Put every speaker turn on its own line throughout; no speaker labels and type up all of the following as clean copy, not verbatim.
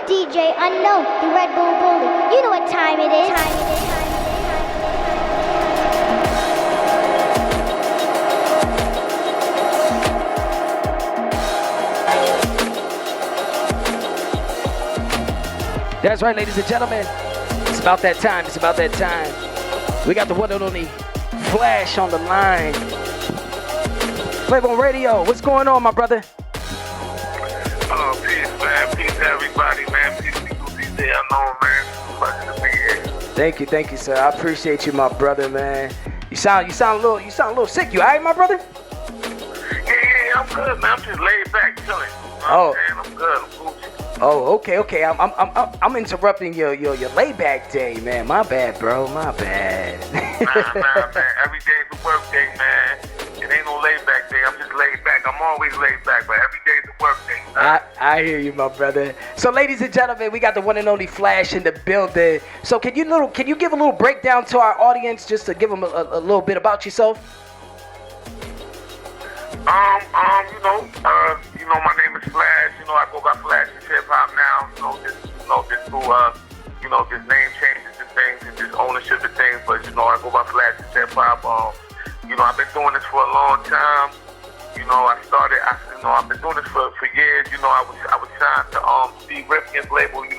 DJ Unknown, the Red Bull Bully. You know what time it is.
That's right, ladies and gentlemen. It's about that time. It's about that time. We got the one and only Flash on the line. Flavor on Radio. What's going on, my brother?
Oh, peace, man. Peace to everybody, man. Peace to you, DJ Unknown, man. Pleasure to be here.
Thank you, sir. I appreciate you, my brother, man. You sound a little sick. You alright, my brother?
Yeah, I'm good, man. I'm just laid back, chilling. You know what I'm saying? I'm good. I'm Gucci.
Oh, okay. I'm interrupting your laid back day, man. My bad, bro. My bad.
Nah, man. Every day's a work day, man. It ain't no laid back day. I'm just laid back. I'm always laid back, but every day's a work day.
I hear you, my brother. So, ladies and gentlemen, we got the one and only Flash in the building. So, can you give a little breakdown to our audience, just to give them a little bit about yourself?
My name is Flash. I go by Flash Hip Hop now. This name changes and things and just ownership of things. But I go by Flash Hip Hop. I've been doing this for a long time. I've been doing this for years. I was signed to Steve Rifkin's label. He's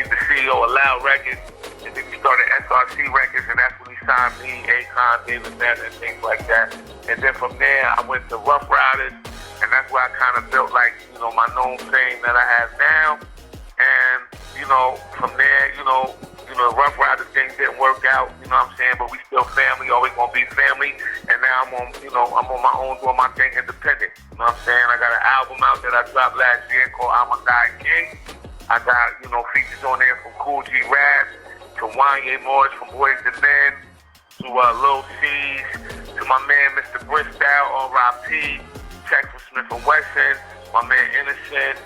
the CEO of Loud Records. And then he started SRC Records, and that's when he signed me, Akon, David Banner, and things like that. And then from there, I went to Rough Riders, and that's where I kind of built, my known fame that I have now. And, from there, Rough Riders thing didn't work out, but we still family, always gonna be family. And now I'm on my own, doing my thing independent. I got an album out that I dropped last year called I'm a God King. I got, features on there from Cool G Rap, to Wanye Morris from Boys to Men, to Lil C's, to my man Mr. Bristow, R.I.P., Check from Smith & Wesson, my man Innocent,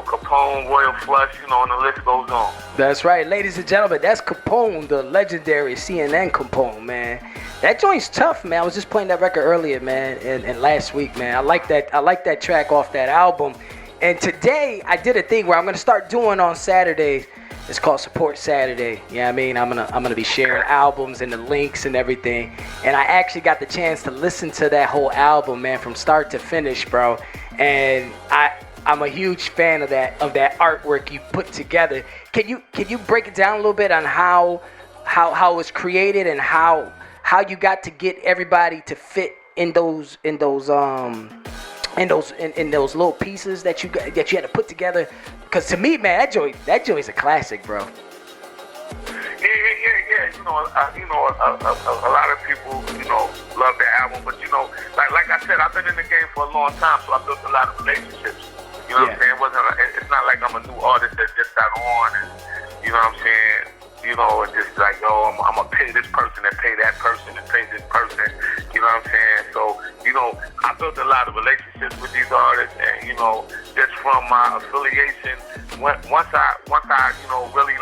Capone, Royal Flush, and the list goes on.
That's right, ladies and gentlemen, that's Capone, the legendary CNN Capone, man. That joint's tough, man. I was just playing that record earlier, man, and last week, man. I like that track off that album. And today, I did a thing where I'm going to start doing on Saturdays. It's called Support Saturday. You know what I mean? I'm gonna be sharing albums and the links and everything. And I actually got the chance to listen to that whole album, man, from start to finish, bro. And I'm a huge fan of that artwork you put together. Can you break it down a little bit on how it was created and how you got to get everybody to fit in those little pieces that you had to put together? Because to me, man, that joint's a classic, bro.
Yeah. A lot of people, love the album, but like I said, I've been in the game for a long time, so I built a lot of relationships. You know what I'm saying? It's not like I'm a new artist that just got on, and you know what I'm saying? It's just like, I'm gonna pay this person and pay that person and pay this person. You know what I'm saying? So, I built a lot of relationships with these artists, and just from my affiliation, once I really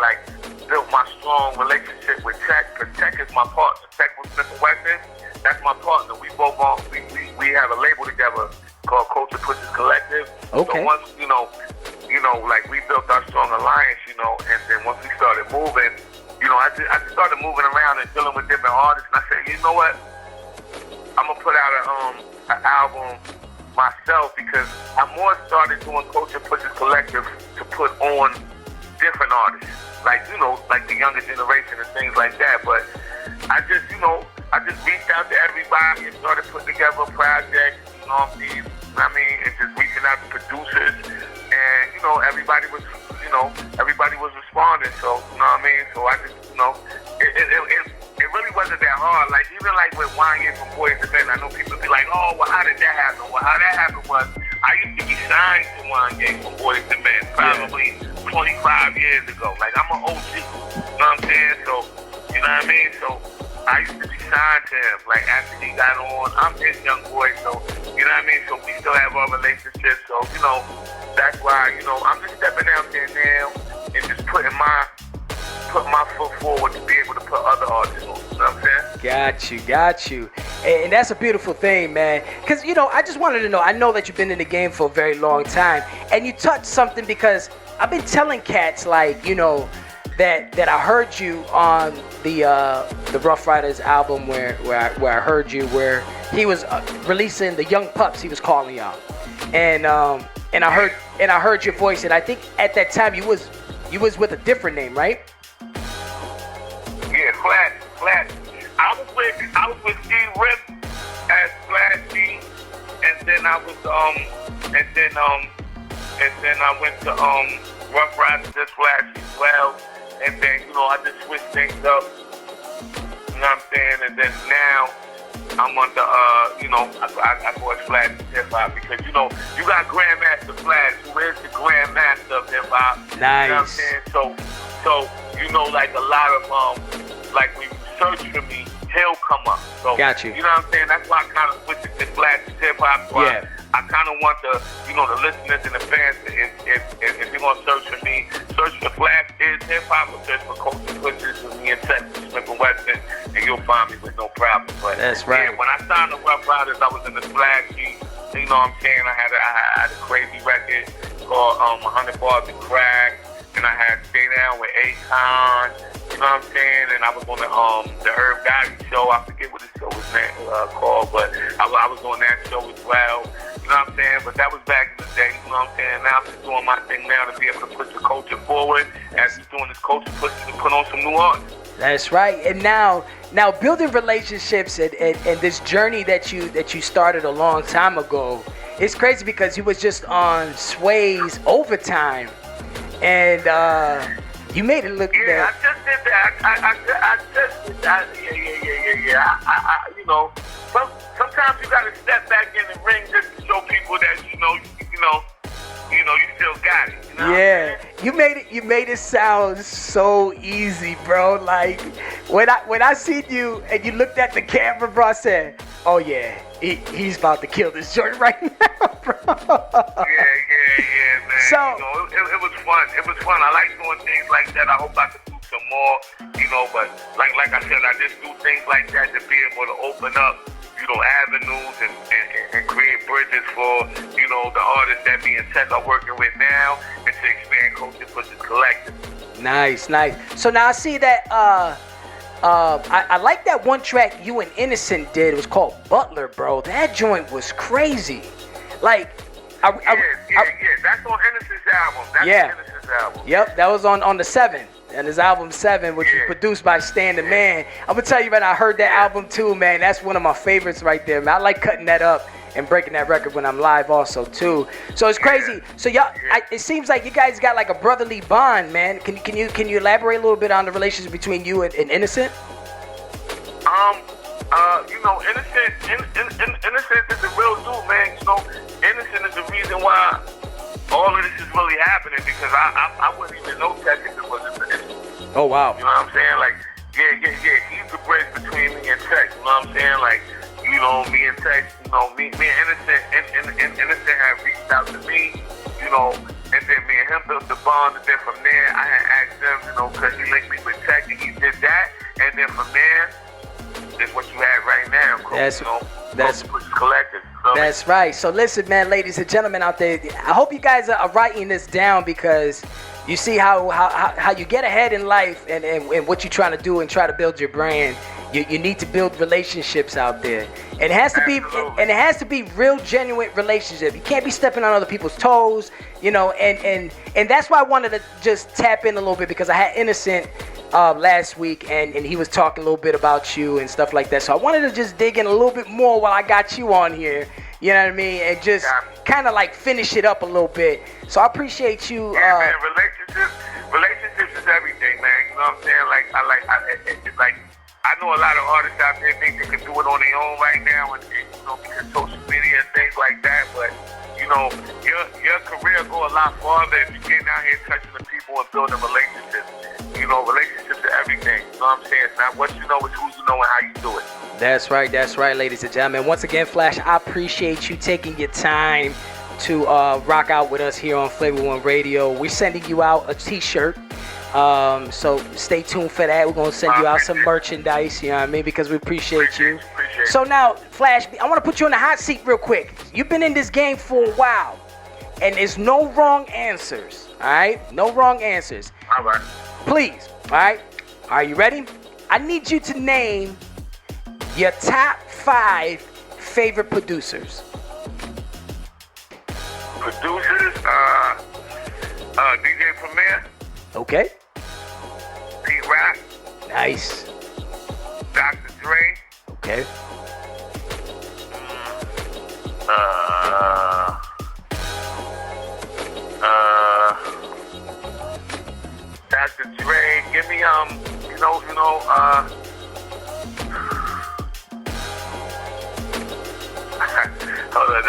built my strong relationship with Tech, because Tech is my partner. Tech with Smith & Wesson, that's my partner. We both we have a label together called Culture Pushes Collective.
Okay.
So once we built our strong alliance, and then once we started moving, I just started moving around and dealing with different artists, and I said, you know what? I'm gonna put out an album myself, because I more started doing Culture Pushes Collective to put on different artists, like the younger generation and things like that. But I just reached out to everybody and started putting together a project, and just reaching out to producers, and everybody was responding. So so I just it really wasn't that hard. Even with Wanye from Boys to Men, I know people be like, oh, well, how did that happen? Well, how that happened was I used to be signed to Wanye from Boys to Men probably 25 years ago. I'm an OG. You know what I'm saying? So, you know what I mean? So I used to be signed to him. After he got on, I'm his young boy. So, you know what I mean? So we still have our relationship. So, that's why, I'm just stepping out there now and just putting my foot forward to be able to put other artists on. You know what I'm saying?
Got you. And that's a beautiful thing, man. Because, you know, I just wanted to know. I know that you've been in the game for a very long time. And you touched something because I've been telling cats, like, you know, that I heard you on the Rough Riders album where I heard you, where he was releasing the Young Pups, he was calling y'all. And I heard your voice, and I think at that time you was with a different name, right?
Yeah, Flat. I was with G Rip as Flat G, and then I went to Rough Riders as Flash as well, and then, you know, I just switched things up. You know what I'm saying? And then now I'm on the, you know, I go as Flash Hip Hop because, you know, you got Grandmaster Flash, who is the Grandmaster of Hip Hop.
Nice.
You know what I'm saying? So you know, like a lot of like when you search for me, he'll come up. So
got you.
You know what I'm saying? That's why I kind of switched it to Flash Hip Hop. So
yeah.
I kind of want the, you know, the listeners and the fans, if you're gonna search for me, search for Flash is Hip Hop, or search for Culture Twisters with me and Texas Smith and Weston, and you'll find me with no problem. But
that's right.
Yeah, when I signed the Rough Riders, I was in the Flashy. You know what I'm saying? I had a crazy record called 100 Bars of Crack, and I had Stay Down with Akon. You know what I'm saying? And I was on the Herb Gotti show. I forget what the show was called, but I was on that show as well. You know what I'm saying? But that was back in the day. You know what I'm saying? Now I'm just doing my thing now to be able to push the culture forward. As we're doing this culture push to put on some new artists.
That's right. And now building relationships and this journey that you started a long time ago, it's crazy because you was just on Sway's Overtime, and you made it look.
Yeah, I just did that. I just did that. Yeah. You know, sometimes you gotta step back in the ring just to show people that you still got it. You know
yeah, you made it sound so easy, bro. Like when I seen you and you looked at the camera, bro, I said, "Oh yeah, he's about to kill this joint right now, bro." Yeah, man.
So you know, it was fun. It was fun. I like doing things like that. I hope I could do some more. You know, but like I said, I just do things like that to be able to open up, you know, avenues and create bridges for, you know, the artists that me and Tech are working with now, and to expand Culture Pushers Collective.
Nice. So now I see that I like that one track you and Innocent did. It was called Butler, bro. That joint was crazy. Like,
yeah. That's on Innocent's album. That's Innocent's album.
Yep, that was on the 7. And his album 7, which is produced by Stan the Man. I'm gonna tell you, man, I heard that album too, man. That's one of my favorites right there, man. I like cutting that up and breaking that record when I'm live also too. So it's crazy. So y'all, it seems like you guys got like a brotherly bond, man. Can you elaborate a little bit on the relationship between you and Innocent?
You know, Innocent is a real dude, man. You know, Innocent is the reason why all of this is really happening, because I wouldn't even know Tech if it wasn't for Innocent.
Oh, wow.
You know what I'm saying? Like, yeah. He's the bridge between me and Tech. You know what I'm saying? Like, you know, me and Tech, you know, me and Innocent, and Innocent had reached out to me, you know, and then me and him built the bond, and then from there, I had asked him, you know, because he linked me with Tech, and he did that, and then from there, is what you have right now. That's collective.
That's right. So listen, man, ladies and gentlemen out there, I hope you guys are writing this down, because you see how you get ahead in life and what you're trying to do and try to build your brand. You need to build relationships out there, and it has to be real, genuine relationship. You can't be stepping on other people's toes, you know. And that's why I wanted to just tap in a little bit, because I had Innocent last week, and he was talking a little bit about you and stuff like that. So I wanted to just dig in a little bit more while I got you on here. You know what I mean? And just kind of like finish it up a little bit. So I appreciate you.
Yeah, man. Relationships is everything, man. You know what I'm saying? I know a lot of artists out there think they can do it on their own right now, and you know, because social media and things like that. But you know, your career go a lot farther if you're getting out here touching the people and building relationships. You know, relationships are everything. You know what I'm saying? It's not what you know, it's who you know and how you do it.
That's right, ladies and gentlemen. Once again, Flash, I appreciate you taking your time to rock out with us here on Flavor One Radio. We're sending you out a t-shirt. So stay tuned for that. We're going to send you out some merchandise, you know what I mean? Because we appreciate you.
appreciate it.
So now, Flash, I want to put you in the hot seat real quick. You've been in this game for a while, and there's no wrong answers. All right, no wrong answers.
All right.
Please. All right. Are you ready? I need you to name your top 5 favorite producers.
Producers, DJ Premier,
Okay.
Pete Rock,
Nice.
Dr. Dre,
Okay.
Dr. Dre, give me hold on,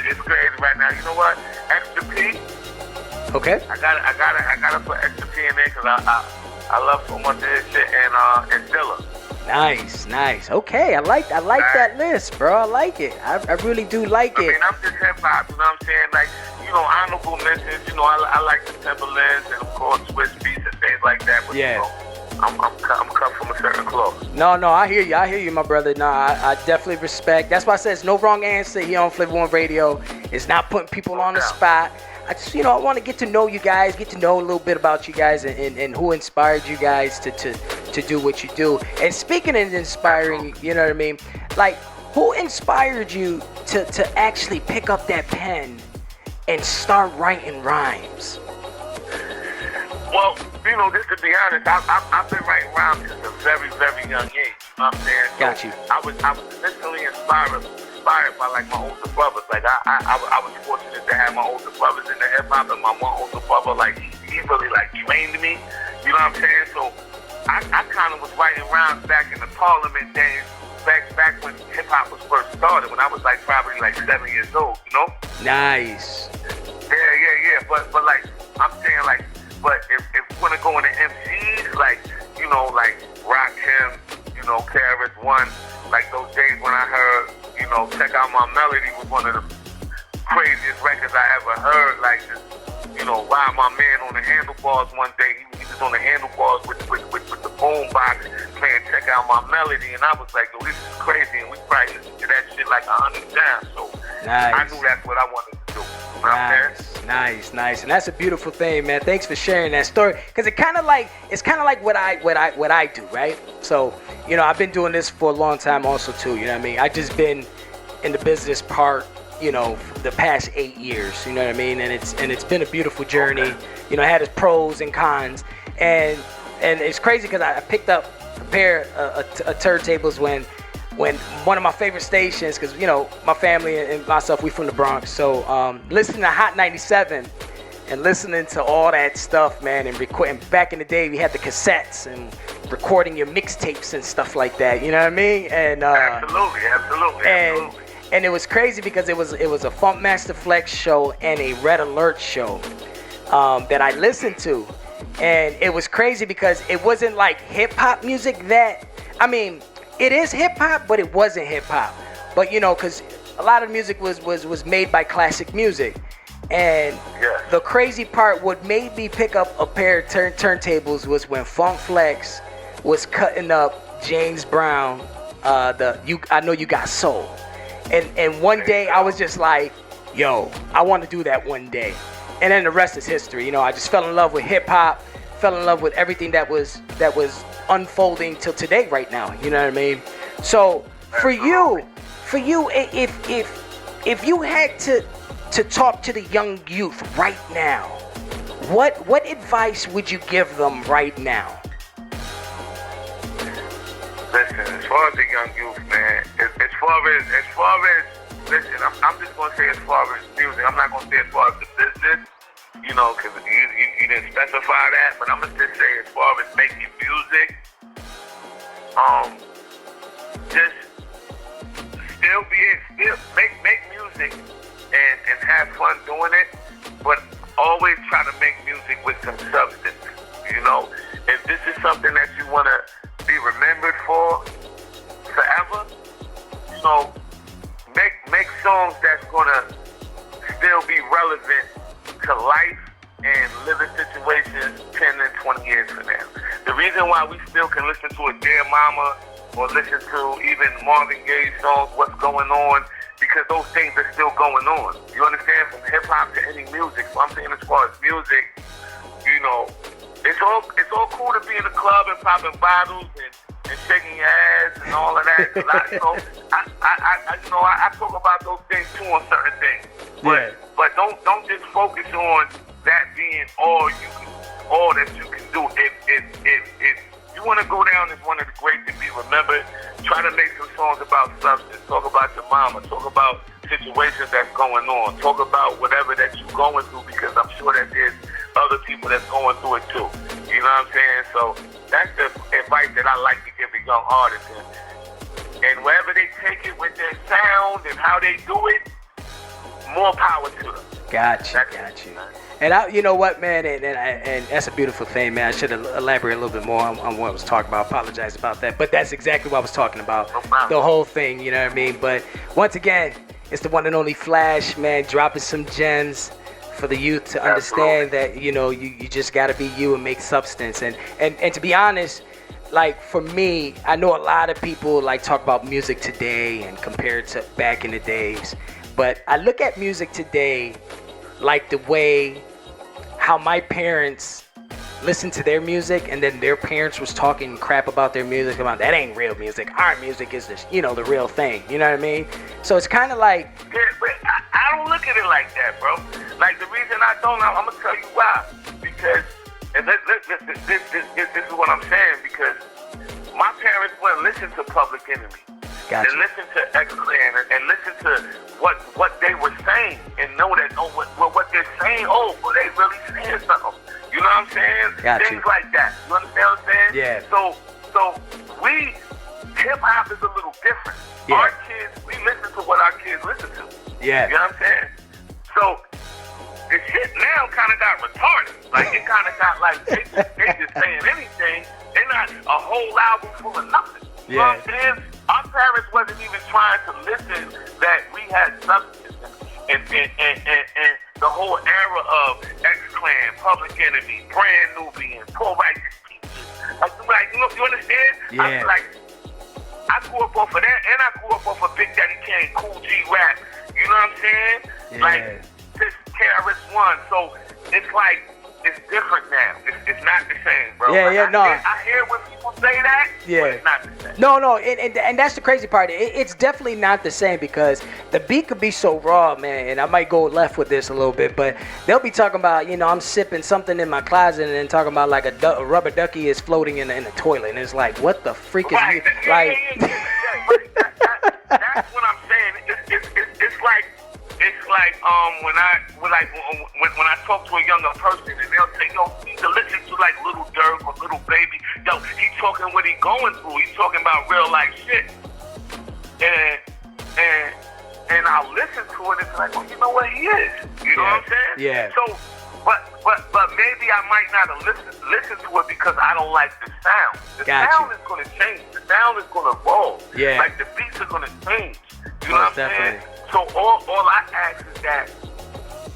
it's crazy right now. You know what? Extra P.
Okay.
I gotta put Extra P in there because I love so much of this shit and Dilla.
Nice. Okay, I like that list, bro. I like it. I really do like it.
I mean, I'm just hip hop. You know what I'm saying? Like, honorable mentions. I like the Timberlands and of course Swiss Beats and things like that. But
Yeah.
I'm cut from a certain cloth.
No, I hear you, my brother. No, I definitely respect. That's why I said it's no wrong answer here on Flavor One Radio. It's not putting people on the spot. I just, I want to get to know you guys, get to know a little bit about you guys and who inspired you guys to do what you do. And speaking of inspiring, you know what I mean? Like, who inspired you to actually pick up that pen and start writing rhymes?
Well, just to be honest, I've been writing rhymes since a very, very young age. You know what I'm saying? So
Got you.
I was initially inspired by like my older brothers. Like I was fortunate to have my older brothers in the hip hop, and my one older brother, like he really like trained me. You know what I'm saying? So I kind of was writing rhymes back in the Parliament days, back when hip hop was first started, when I was like probably like 7 years old.
Nice.
Yeah. But like I'm saying, like, but if you want to go into MCs, like Rakim, KRS One, like those days when I heard, Check Out My Melody was one of the craziest records I ever heard. Like, just, ride my man on the handlebars one day. He was on the handlebars with the boom box playing Check Out My Melody, and I was like, yo, this is crazy, and we probably listened to that shit like 100 times. So
nice.
I knew that's what I wanted to do. You know what I'm saying?
Nice, and that's a beautiful thing, man. Thanks for sharing that story, because it's kind of like what I do, right? So, I've been doing this for a long time, also too. You know what I mean? I just been in the business part, the past 8 years. You know what I mean? And it's been a beautiful journey. Okay. It had its pros and cons, and it's crazy because I picked up a pair of turntables when one of my favorite stations, because my family and myself, we from the Bronx, so listening to Hot 97 and listening to all that stuff, man, and recording. Back in the day, we had the cassettes and recording your mixtapes and stuff like that. You know what I mean? And absolutely. And it was crazy because it was a Funk Master Flex show and a Red Alert show that I listened to, and it was crazy because it wasn't like hip hop music that, I mean, it is hip hop, but it wasn't hip hop. But because a lot of music was made by classic music. And the crazy part, what made me pick up a pair of turntables was when Funk Flex was cutting up James Brown, I Know You Got Soul. And one day I was just like, yo, I want to do that one day. And then the rest is history. I just fell in love with hip hop, fell in love with everything that was unfolding till today right now. You know what I mean? So for you, if you had to talk to the young youth right now, what advice would you give them right now?
Listen, as far as the young youth, man, as far as listen, I'm just gonna say as far as music. I'm not gonna say as far as the business, because you didn't specify that. But I'm gonna just say as far as making music, just still make music and have fun doing it, but always try to make music with some substance. If this is something that you wanna be remembered for forever, make songs that's gonna still be relevant to life and living situations 10 and 20 years from now. The reason why we still can listen to a Dear Mama or listen to even Marvin Gaye songs, what's going on, because those things are still going on. You understand? From hip hop to any music. So I'm saying as far as music, you know, it's all cool to be in the club and popping bottles and shaking your ass and all of that. I talk about those things too on certain things. But don't just focus on that being all that you can do. If you want to go down as one of the greats to be remembered, try to make some songs about substance. Talk about your mama. Talk about situations that's going on. Talk about whatever that you're going through, because I'm sure that there's other people that's going through it too. You know what I'm saying? So that's the advice that I like to give a young artist. And wherever they take it with their sound and how they do it, more power to them.
Got you. And you know what, man, and that's a beautiful thing, man. I should have elaborated a little bit more on what I was talking about. I apologize about that. But that's exactly what I was talking about.
No problem.
The whole thing, you know what I mean? But once again, it's the one and only Flash, man, dropping some gems for the youth to understand that, you know, you just got to be you and make substance. And to be honest, like for me, I know a lot of people like talk about music today and compare it to back in the days. But I look at music today like the way how my parents listened to their music, and then their parents was talking crap about their music, about that ain't real music. Our music is this, you know, the real thing. You know what I mean? So it's kind of like.
Yeah, but I don't look at it like that, bro. Like the reason I don't, I'm gonna tell you why. Because, and this is what I'm saying. Because my parents wouldn't listen to Public Enemy.
Gotcha.
And listen to X-Clan and listen to what they were saying and know that what they're saying, they really saying something. You know what I'm saying?
Gotcha.
Things like that. You understand what I'm saying?
Yeah.
So hip hop is a little different.
Yeah.
Our kids, we listen to what our kids listen to.
Yeah.
You know what I'm saying? So the shit now kind of got retarded. Like it kind of got like they just saying anything. They're not a whole album full of nothing. You know what I'm saying? Our parents wasn't even trying to listen that we had substance and the whole era of X-Clan, Public Enemy, Brand Nubian, Poor Righteous Teachers. Like you understand?
Yeah.
I grew up off of that, and I grew up off of Big Daddy Kane, Cool G Rap. You know what I'm saying?
Yeah.
Like this KRS-One. So it's like it's different now. It's not the same, bro. I hear when people say that, but it's not the same.
No, and that's the crazy part. It's definitely not the same because the beat could be so raw, man, and I might go left with this a little bit, but they'll be talking about, you know, I'm sipping something in my closet and then talking about like a rubber ducky is floating in the toilet, and it's like, what the freak is you? Like,
that's what I'm saying. It's like when I talk to a younger person and they'll say, yo, you need to listen to like Little Durk or Little Baby. Yo, he's talking what he's going through. He's talking about real life shit. And I'll listen to it and it's like, well, you know what, he is. You know what I'm saying?
Yeah.
So, but maybe I might not have listen to it because I don't like the sound. The sound is going to change. The sound is going to evolve.
Yeah.
Like the beats are going to change. You know what I'm saying?
Definitely.
So all I ask is that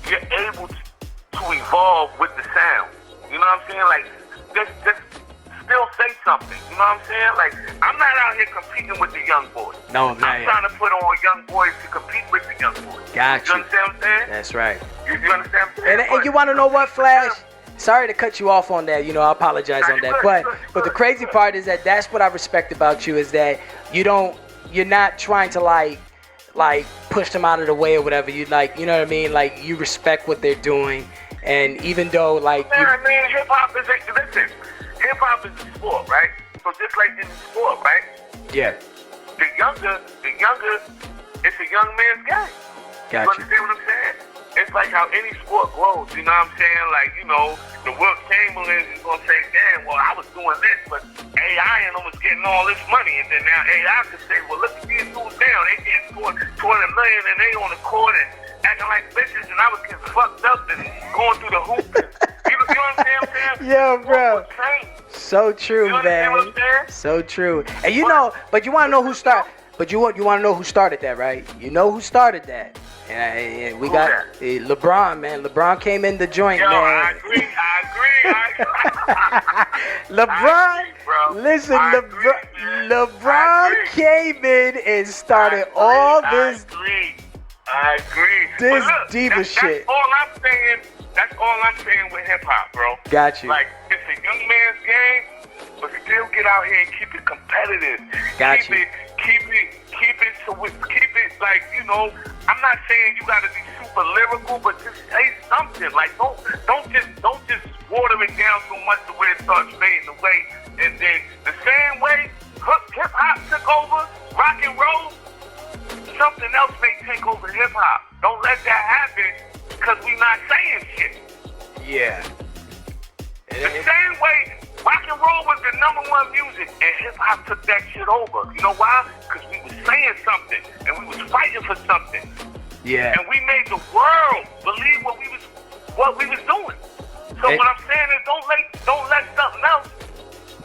you're able to evolve with the sound. You know what I'm saying? Like, just still say something. You know what I'm saying? Like, I'm not out here competing with the young boys.
No, I'm not.
I'm trying to put on young boys to compete with the young boys.
Got
You
you.
understand what I'm saying?
That's right.
You understand what I'm saying?
And you want to know what, Flash? Sorry to cut you off on that. You know, I apologize on that. But the crazy part is that that's what I respect about you is that you're not trying to like push them out of the way or whatever. You like, you know what I mean? Like you respect what they're doing, and even though like
man, hip hop is a sport, right? So just like in the sport, right?
Yeah.
The younger, it's a young man's game.
Got
You
you.
understand what I'm saying? It's like how any sport grows, you know what I'm saying? Like, you know, the Wilt Chamberlain is going to say, damn, well, I was doing this, but AI and them was getting all this money. And then now AI could say, well, look at these dudes now. They getting $20 million and they on the court and acting like bitches and I was getting fucked up and going through the hoop. You know what I'm saying?
Yeah, bro. So true,
you
man.
What I'm saying?
So true. And you know, but you want to know who started? But you want to know who started that, right? You know who started that? And we got LeBron, man. LeBron came in the joint, man.
I agree.
LeBron,
bro.
listen,
I agree, man.
LeBron came in and started all this
I agree.
this
But look,
diva shit.
That's all I'm saying. That's all I'm saying with hip hop, bro.
Got you.
Like, it's a young man's game, but still get out here and keep it competitive.
Got you.
Keep it like, you know, I'm not saying you gotta be super lyrical, but just say something. Like, don't just water it down so much to where it starts fading away. And then the same way hip hop took over, rock and roll, something else may take over hip hop. Don't let that happen, because we not saying shit.
Yeah.
The same way rock and roll was the #1 music, and hip hop took that shit over. You know why? Because we was saying something, and we was fighting for something.
Yeah.
And we made the world believe what we was doing. So what I'm saying is, don't let something else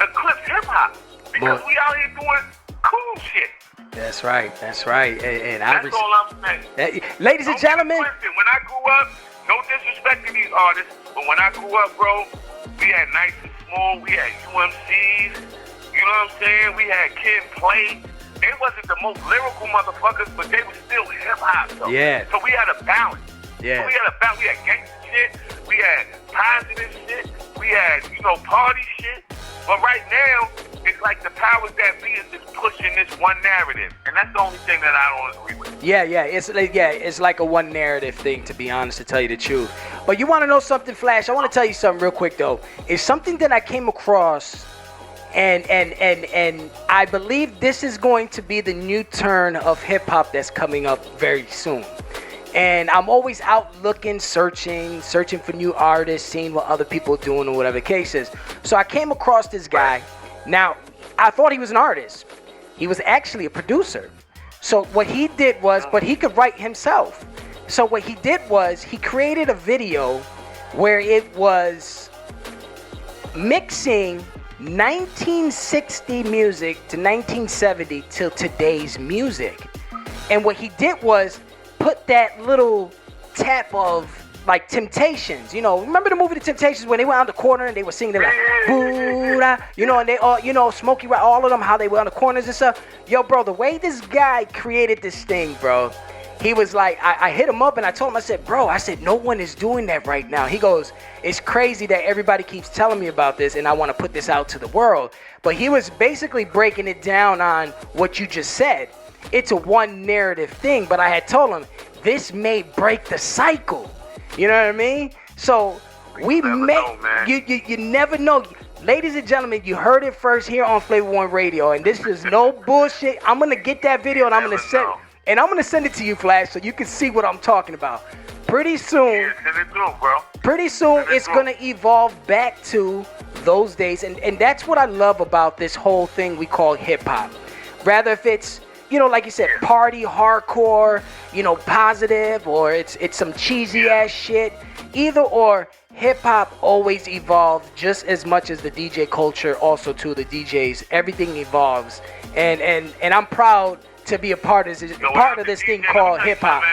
eclipse hip hop, because we out here doing cool shit.
That's right. That's right. And
that's all I'm saying.
Ladies and gentlemen.
When I grew up, no disrespect to these artists, but when I grew up, bro, we had Nice and Small, we had UMCs, you know what I'm saying? We had Kid Play. They wasn't the most lyrical motherfuckers, but they were still hip hop, though.
Yeah.
So we had a balance.
Yeah.
So we had gangster shit, we had positive shit, we had, you know, party shit. But right now, it's like the powers that be is just pushing this one narrative, and that's the only thing that I don't agree with. Yeah.
It's like a one narrative thing, to be honest, to tell you the truth. But you want to know something, Flash? I want to tell you something real quick though. It's something that I came across, and I believe this is going to be the new turn of hip hop that's coming up very soon. And I'm always out looking, searching for new artists, seeing what other people are doing or whatever the case is. So I came across this guy. Now, I thought he was an artist. He was actually a producer. So what he did was, but he could write himself. So what he did was, he created a video where it was mixing 1960 music to 1970 till today's music. And what he did was put that little tap of like Temptations, you know, remember the movie The Temptations when they went on the corner and they were singing, they were like, Buddha, you know, and they all, you know, Smokey, all of them, how they were on the corners and stuff. Yo, bro, the way this guy created this thing, bro, he was like, I hit him up and I told him, I said, bro, no one is doing that right now. He goes, it's crazy that everybody keeps telling me about this and I want to put this out to the world. But he was basically breaking it down on what you just said. It's a one narrative thing, but I had told him, this may break the cycle. You know what I mean? So you never know. Ladies and gentlemen, you heard it first here on Flavor One Radio, and this is no bullshit. I'm gonna get that video and I'm gonna send it to you, Flash, so you can see what I'm talking about. Pretty soon, it's gonna evolve back to those days, and that's what I love about this whole thing we call hip hop. Rather if it's, you know, like you said, party, hardcore, you know, positive, or it's some cheesy ass shit. Either or, hip hop always evolved just as much as the DJ culture. Also, to the DJs, everything evolves, and I'm proud to be a part of this thing called hip hop.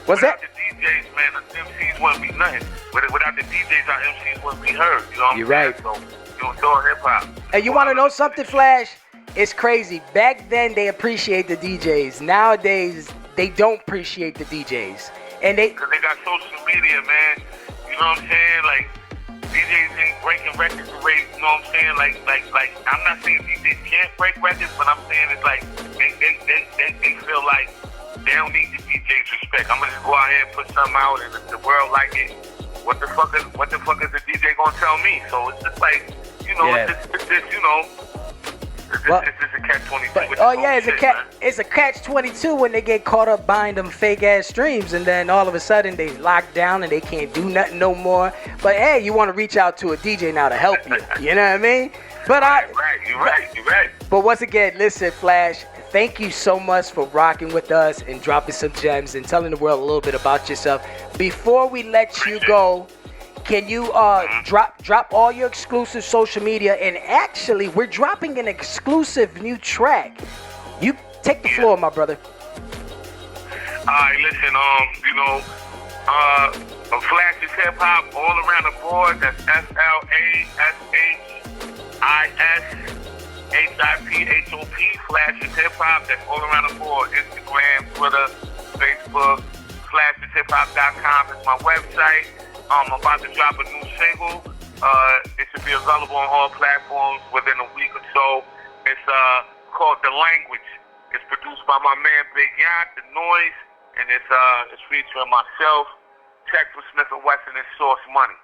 What's that?
Without the DJs, man, the MCs wouldn't be nothing. Without the DJs, our MCs wouldn't be heard. You know what I'm saying?
Right.
So, you know, hip hop.
And you want to know something, Flash? It's crazy. Back then, they appreciate the DJs. Nowadays, they don't appreciate the DJs. And because
they got social media, man. You know what I'm saying? Like, DJs ain't breaking records already. You know what I'm saying? Like, I'm not saying DJs can't break records, but I'm saying it's like, they feel like they don't need the DJs respect. I'm gonna just go out here and put something out, and if the world like it, what the fuck is the DJ gonna tell me? So it's just like, you know, it's just, you know, it's just a catch-22.
It's a catch-22 when they get caught up buying them fake ass streams, and then all of a sudden they lock down and they can't do nothing no more. But hey, you want to reach out to a DJ now to help you. You know what I mean? But
you're right.
But once again, listen, Flash, thank you so much for rocking with us and dropping some gems and telling the world a little bit about yourself. Before we let you go, can you drop all your exclusive social media? And actually, we're dropping an exclusive new track. You take the floor, my brother.
All right, listen, you know, Flash is Hip Hop all around the board. That's FlashishHIPHOP. Flash is Hip Hop. That's all around the board. Instagram, Twitter, Facebook. FlashishHipHop.com is my website. I'm about to drop a new single. It should be available on all platforms within a week or so. It's called The Language. It's produced by my man Big Yacht, The Noise, and it's featuring myself, Tech for Smith & Wesson, and Source Money.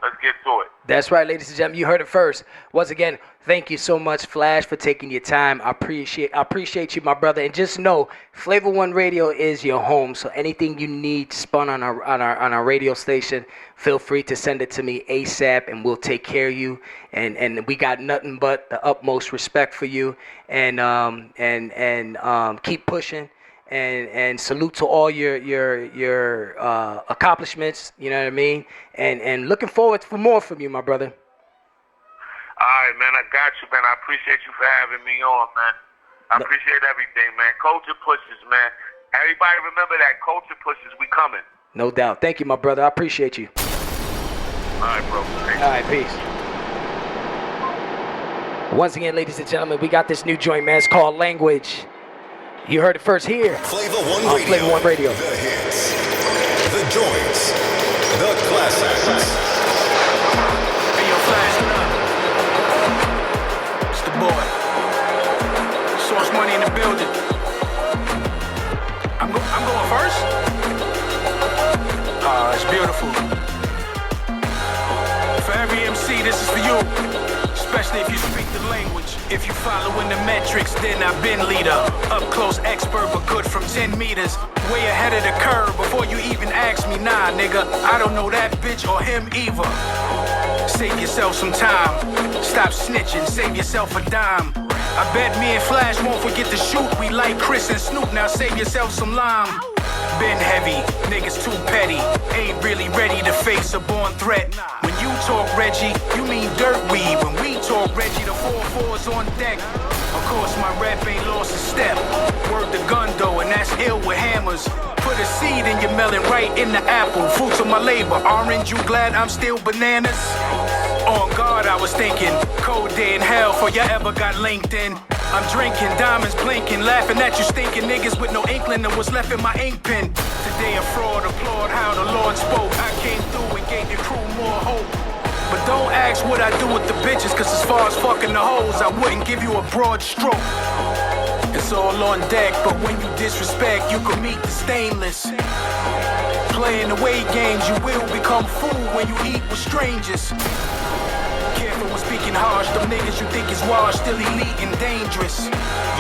Let's get to it.
That's right, ladies and gentlemen. You heard it first. Once again, thank you so much, Flash, for taking your time. I appreciate you, my brother. And just know, Flavor One Radio is your home. So anything you need spun on our radio station, feel free to send it to me ASAP, and we'll take care of you. And we got nothing but the utmost respect for you. And keep pushing. And salute to all your accomplishments, you know what I mean? And looking forward for more from you, my brother.
All right, man, I got you, man. I appreciate you for having me on, man. I appreciate everything, man. Culture pushes, man. Everybody remember that. Culture pushes, we coming.
No doubt. Thank you, my brother. I appreciate you.
All right, bro. Peace.
All right, peace. Once again, ladies and gentlemen, we got this new joint, man. It's called Language. You heard it first here.
Flavor One Radio. The hits, the joints, the classics.
Hey, yo, Flash, what up? It's the boy. Source Money in the building. I'm going first? It's beautiful. For every MC, this is for you. Especially if you speak the language. If you following the metrics, then I've been leader. Up close expert, but good from 10 meters. Way ahead of the curve before you even ask me, nah, nigga. I don't know that bitch or him either. Save yourself some time. Stop snitching, save yourself a dime. I bet me and Flash won't forget to shoot. We like Chris and Snoop, now save yourself some lime. Been heavy, niggas too petty. Ain't really ready to face a born threat. When you talk Reggie, you mean dirt weed. When we talk Reggie, the 4-4's on deck. Of course, my rap ain't lost a step. Word the gun though, and that's ill with hammers. Put a seed in your melon, right in the apple. Fruits of my labor, orange, you glad I'm still bananas? On guard, I was thinking, cold day in hell for you ever got linked in. I'm drinking, diamonds blinking, laughing at you stinking niggas with no inkling of what's left in my ink pen. Today a fraud, applaud how the Lord spoke. I came through and gave your crew more hope. But don't ask what I do with the bitches, cause as far as fucking the hoes, I wouldn't give you a broad stroke. It's all on deck, but when you disrespect, you can meet the stainless. Playing away games, you will become fool when you eat with strangers. Careful when speaking harsh, them niggas you think is washed, still elite and dangerous.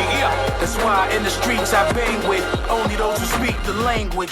Yeah, that's why in the streets I bang with only those who speak the language.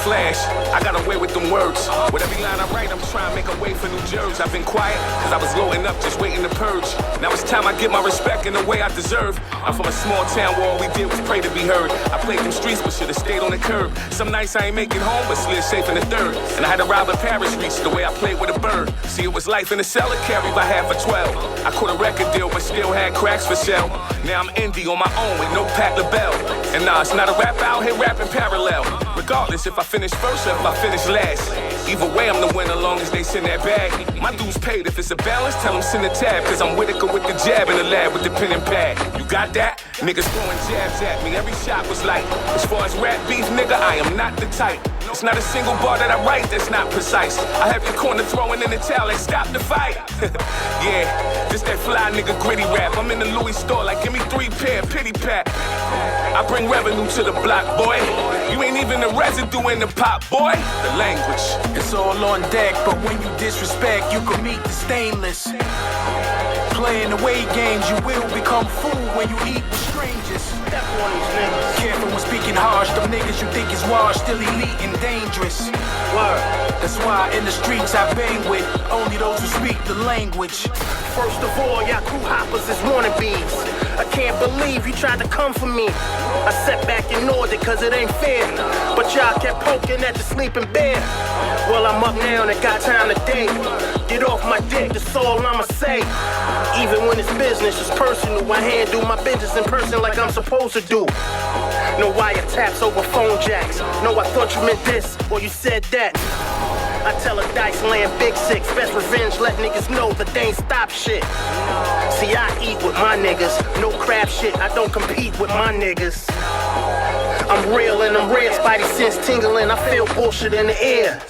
Flash, I got away with them words. With every line I write, I'm trying to make a way for New Jersey. I've been quiet, cause I was loading up, just waiting to purge. Now it's time I get my respect in the way I deserve. I'm from a small town where all we did was pray to be heard. I played them streets, but should've stayed on the curb. Some nights I ain't make it home, but slid safe in the third. And I had to rob a Paris reach the way I played with a bird. See, it was life in the cellar, carried by half a 12. I caught a record deal, but still had cracks for sale. Now I'm indie on my own with no Pat LaBelle. And nah, it's not a rap out here rapping parallel. Regardless if I finish first or if I finish last. Either way, I'm the winner long as they send that bag. My dues paid. If it's a balance, tell them send a tab. Cause I'm Whitaker with the jab in the lab with the pen and pad. You got that? Niggas throwing jabs at me. Every shot was light. As far as rap beef, nigga, I am not the type. It's not a single bar that I write that's not precise. I have your corner throwing in the towel and stop the fight. Yeah, this that fly nigga gritty rap. I'm in the Louis store like give me 3 pair, pity pat. I bring revenue to the block, boy. You ain't even the residue in the pot, boy. The language.
It's all on deck, but when you disrespect, you can meet the stainless. Playing away games, you will become fool when you eat with strangers. Careful when speaking harsh, them niggas you think is washed, still elite and dangerous. Word. That's why in the streets I bang with only those who speak the language.
First of all, y'all crew hoppers is wannabes. I can't believe you tried to come for me. I sat back and ignored it cause it ain't fair. But y'all kept poking at the sleeping bear. Well, I'm up now and got time today. Get off my dick, that's all I'ma say. Even when it's business, it's personal. I handle my business in person like I'm supposed to do. No wiretaps over phone jacks. No, I thought you meant this or you said that. I tell a dice land big six. Best revenge, let niggas know that they ain't stop shit. See, I eat with my niggas. No crap shit, I don't compete with my niggas. I'm real and I'm red, spidey sense tingling. I feel bullshit in the air.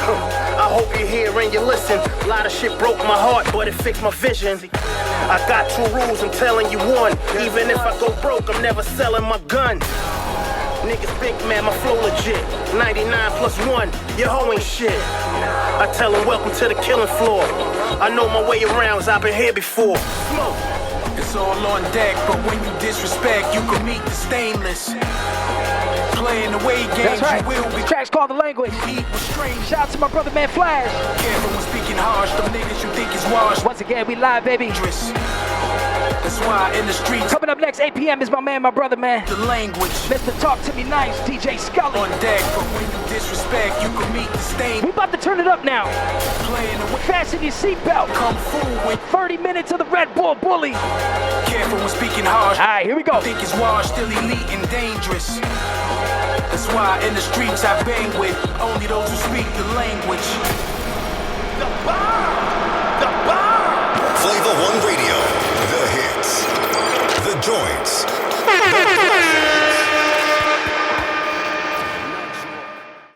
I hope you're here and you listen. A lot of shit broke my heart, but it fixed my vision. I got 2 rules, I'm telling you one. Even if I go broke, I'm never selling my gun. Niggas think, man, my flow legit. 99 plus 1, your hoe ain't shit. I tell them, welcome to the killing floor. I know my way around, 'cause I've been here before. Smoke.
It's all on deck, but when you disrespect, you can meet the stainless. Playing the way games,
That's right.
you will be.
This track's called The Language.
Eat with strangers.
Shout out to my brother, man, Flash.
Careful when speaking harsh, them niggas you think is washed.
Once again, we live, baby.
That's why in the streets,
Coming up next, 8 p.m. is my man, my brother, man.
the language
Mr. Talk to Me Nice, DJ Scully.
on deck, but when you disrespect, you can meet the stain.
We about to turn it up now.
Playing the way,
Fasten your seatbelt.
come fool with.
30 minutes of the Red Bull Bully.
Careful when speaking harsh.
All right, here we go.
Think it's washed, still elite and dangerous. That's why in the streets I bang with only those who speak the language.
The bomb.